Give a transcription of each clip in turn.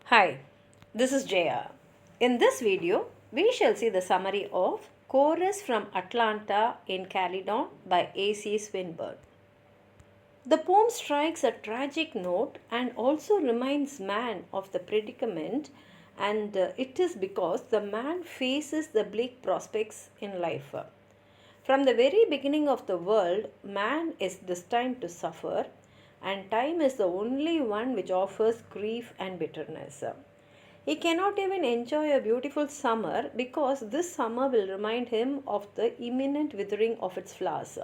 Hi, this is Jaya. In this video, we shall see the summary of Chorus from Atlanta in Calydon by A.C. Swinburne. The poem strikes a tragic note and also reminds man of the predicament, and it is because the man faces the bleak prospects in life. From the very beginning of the world, man is destined to suffer, and time is the only one which offers grief and bitterness. He cannot even enjoy a beautiful summer because this summer will remind him of the imminent withering of its flowers.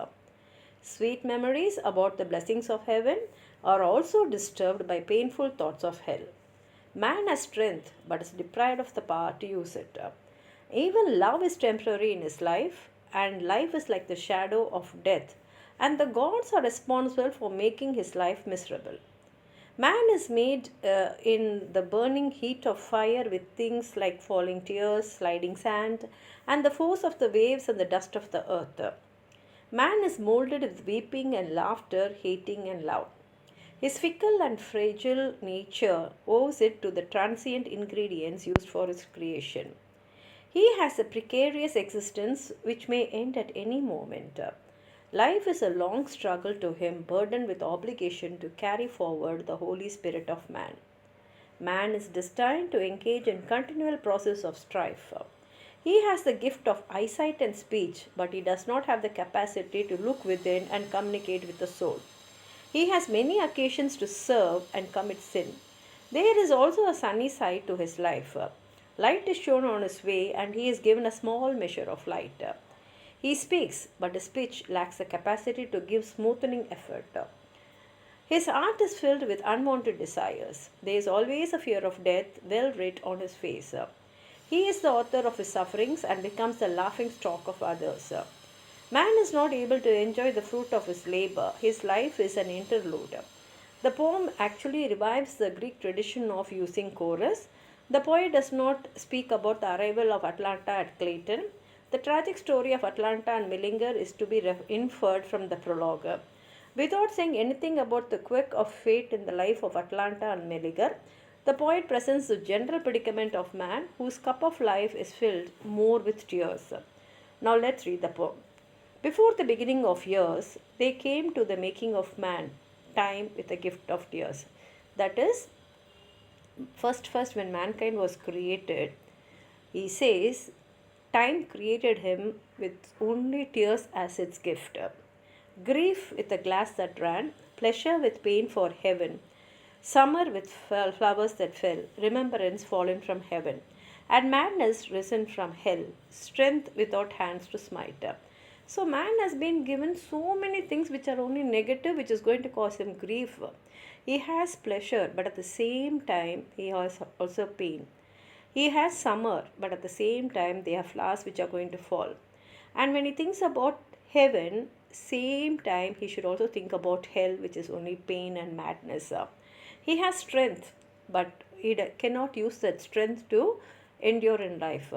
Sweet memories about the blessings of heaven are also disturbed by painful thoughts of hell. Man has strength but is deprived of the power to use it. Even love is temporary in his life, and life is like the shadow of death, and the gods are responsible for making his life miserable. Man is made in the burning heat of fire with things like falling tears, sliding sand, and the force of the waves and the dust of the earth. Man is molded with weeping and laughter, hating and love. His fickle and fragile nature owes it to the transient ingredients used for his creation. He has a precarious existence which may end at any moment. Life is a long struggle to him, burdened with obligation to carry forward the Holy Spirit of man. Man is destined to engage in continual process of strife. He has the gift of eyesight and speech, but he does not have the capacity to look within and communicate with the soul. He has many occasions to serve and commit sin. There is also a sunny side to his life. Light is shown on his way, and he is given a small measure of light. He speaks, but his speech lacks the capacity to give smoothing effort. His heart is filled with unwanted desires. There is always a fear of death well writ on his face. He is the author of his sufferings and becomes the laughing stock of others. Man is not able to enjoy the fruit of his labor. His life is an interlude. The poem actually revives the Greek tradition of using chorus. The poet does not speak about the arrival of Atlanta at Clayton. The tragic story of Atlanta and Millinger is to be inferred from the prologue. Without saying anything about the quirk of fate in the life of Atlanta and Millinger, the poet presents the general predicament of man whose cup of life is filled more with tears. Now let's read the poem. Before the beginning of years, they came to the making of man, time with a gift of tears. That is, first when mankind was created, he says, time created him with only tears as its gift. Grief with a glass that ran, pleasure with pain for heaven, summer with flowers that fell, remembrance fallen from heaven, and madness risen from hell, strength without hands to smite. So man has been given so many things which are only negative, which is going to cause him grief. He has pleasure, but at the same time he has also pain. He has summer, but at the same time they have flowers which are going to fall. And when he thinks about heaven, same time he should also think about hell, which is only pain and madness. He has strength, but he cannot use that strength to endure in life.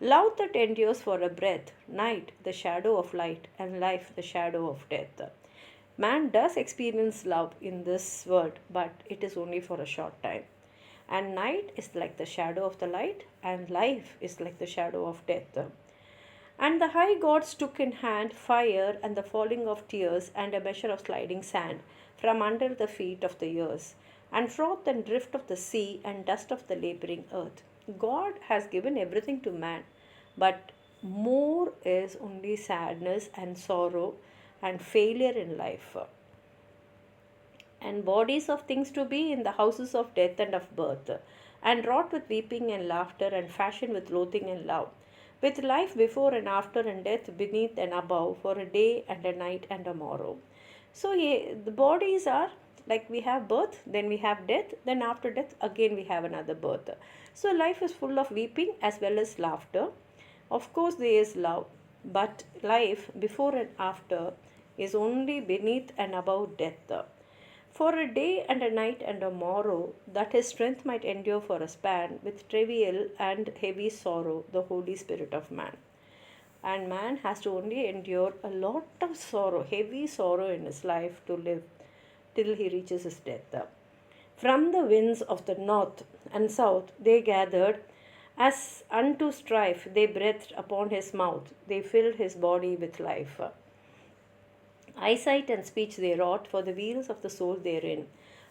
Love that endures for a breath, night the shadow of light, and life the shadow of death. Man does experience love in this world, but it is only for a short time. And night is like the shadow of the light, and life is like the shadow of death. And the high gods took in hand fire and the falling of tears and a measure of sliding sand from under the feet of the years, and froth and drift of the sea and dust of the laboring earth. God has given everything to man, but more is only sadness and sorrow and failure in life, and bodies of things to be in the houses of death and of birth, and wrought with weeping and laughter, and fashioned with loathing and love, with life before and after, and death beneath and above, for a day and a night and a morrow. So the bodies are like we have birth, then we have death, then after death again we have another birth. So life is full of weeping as well as laughter. Of course, there is love, but life before and after is only beneath and above death. For a day and a night and a morrow, that his strength might endure for a span, with trivial and heavy sorrow, the Holy Spirit of man. And man has to only endure a lot of sorrow, heavy sorrow in his life to live till he reaches his death. From the winds of the north and south they gathered. As unto strife they breathed upon his mouth, they filled his body with life. Eyesight and speech they wrought for the wheels of the soul therein,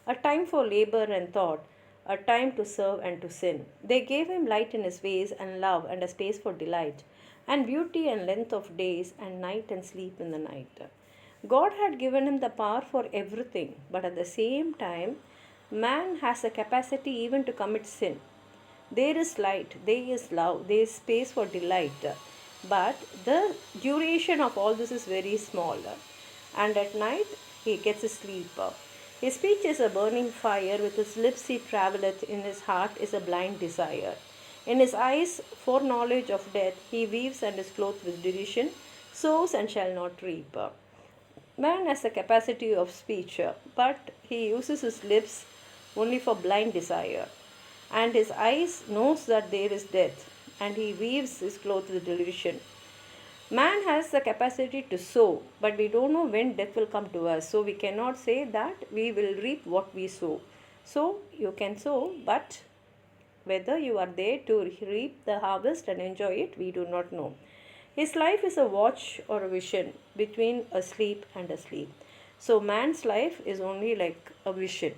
a time for labor and thought, a time to serve and to sin. They gave him light in his ways, and love, and a space for delight, and beauty and length of days, and night and sleep in the night. God had given him the power for everything, but at the same time, man has a capacity even to commit sin. There is light, there is love, there is space for delight, but the duration of all this is very small. And at night he gets his sleep. His speech is a burning fire, with his lips he travelleth, in his heart is a blind desire. In his eyes foreknowledge of death, he weaves and is clothed with derision, sows and shall not reap. Man has the capacity of speech, but he uses his lips only for blind desire. And his eyes knows that there is death, and he weaves his clothes with derision. Man has the capacity to sow, but we don't know when death will come to us. So we cannot say that we will reap what we sow. So you can sow, but whether you are there to reap the harvest and enjoy it, we do not know. His life is a watch or a vision between a sleep and a sleep. So man's life is only like a vision.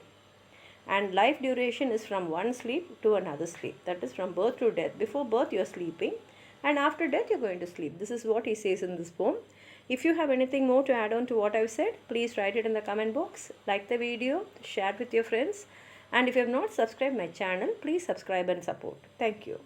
And life duration is from one sleep to another sleep. That is from birth to death. Before birth you are sleeping, and after death you are going to sleep. This is what he says in this poem. If you have anything more to add on to what I've said, please write it in the comment box. Like the video, share with your friends. And if you have not subscribed my channel, please subscribe and support. Thank you.